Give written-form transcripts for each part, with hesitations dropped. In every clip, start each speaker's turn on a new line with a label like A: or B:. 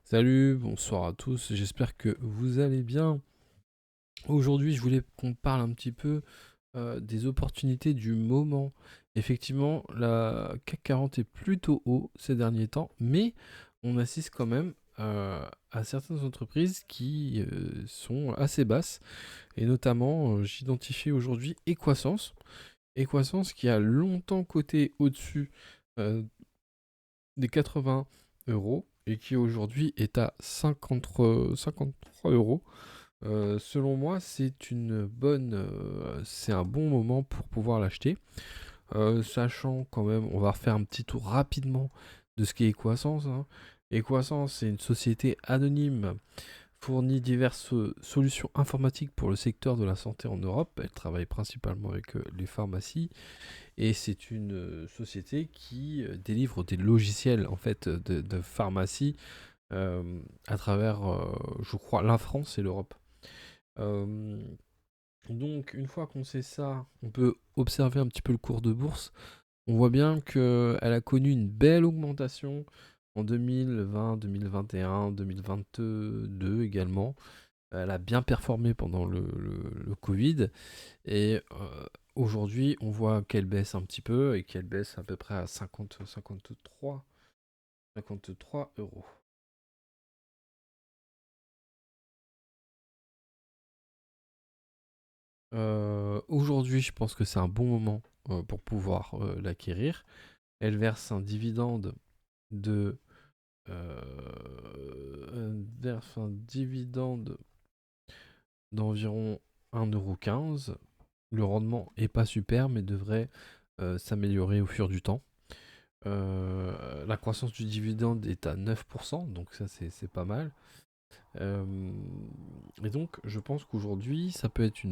A: Salut, bonsoir à tous, j'espère que vous allez bien. Aujourd'hui, je voulais qu'on parle un petit peu des opportunités du moment. Effectivement, la CAC 40 est plutôt haut ces derniers temps, mais on assiste quand même à certaines entreprises qui sont assez basses. Et notamment, j'identifie aujourd'hui Equasens. Equasens qui a longtemps coté au-dessus euh, des 80 euros et qui aujourd'hui est à 53 euros. Selon moi, c'est un bon moment pour pouvoir l'acheter. Sachant quand même, on va refaire un petit tour rapidement de ce qu'est Equasens, hein. Equasens, c'est une société anonyme, fournit diverses solutions informatiques pour le secteur de la santé en Europe. Elle travaille principalement avec les pharmacies et c'est une société qui délivre des logiciels en fait de pharmacie à travers, je crois, la France et l'Europe. Euh, donc, une fois qu'on sait ça, on peut observer un petit peu le cours de bourse. On voit bien qu'elle a connu une belle augmentation en 2020, 2021, 2022 également. Elle a bien performé pendant le Covid. Et aujourd'hui, on voit qu'elle baisse un petit peu et qu'elle baisse à peu près à 53 euros. Aujourd'hui, je pense que c'est un bon moment pour pouvoir l'acquérir. Elle verse un dividende de verse un dividende d'environ 1,15 €. Le rendement est pas super, mais devrait s'améliorer au fur du temps. La croissance du dividende est à 9%, donc ça c'est pas mal. Euh, et donc je pense qu'aujourd'hui ça peut être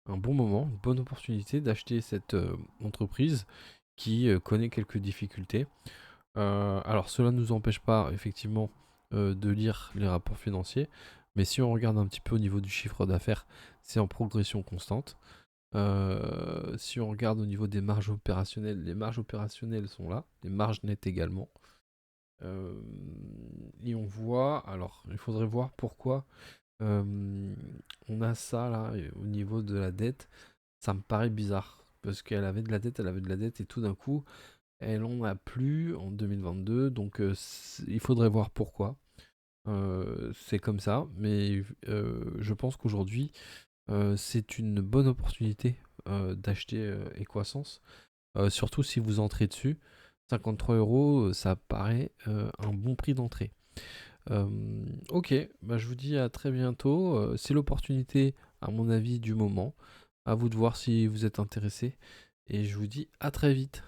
A: un bon moment, une bonne opportunité d'acheter cette entreprise qui connaît quelques difficultés. Alors cela ne nous empêche pas effectivement de lire les rapports financiers, mais si on regarde un petit peu au niveau du chiffre d'affaires, c'est en progression constante. Si on regarde au niveau des marges opérationnelles, les marges opérationnelles sont là, les marges nettes également. Euh, et on voit, alors il faudrait voir pourquoi on a ça là au niveau de la dette. Ça me paraît bizarre parce qu'elle avait de la dette, elle avait de la dette et tout d'un coup elle en a plus en 2022, donc il faudrait voir pourquoi. C'est comme ça, mais je pense qu'aujourd'hui, c'est une bonne opportunité d'acheter Equasens, surtout si vous entrez dessus. 53 euros, ça paraît un bon prix d'entrée. Euh, ok, bah, je vous dis à très bientôt. C'est l'opportunité, à mon avis, du moment. À vous de voir si vous êtes intéressé. Et je vous dis à très vite.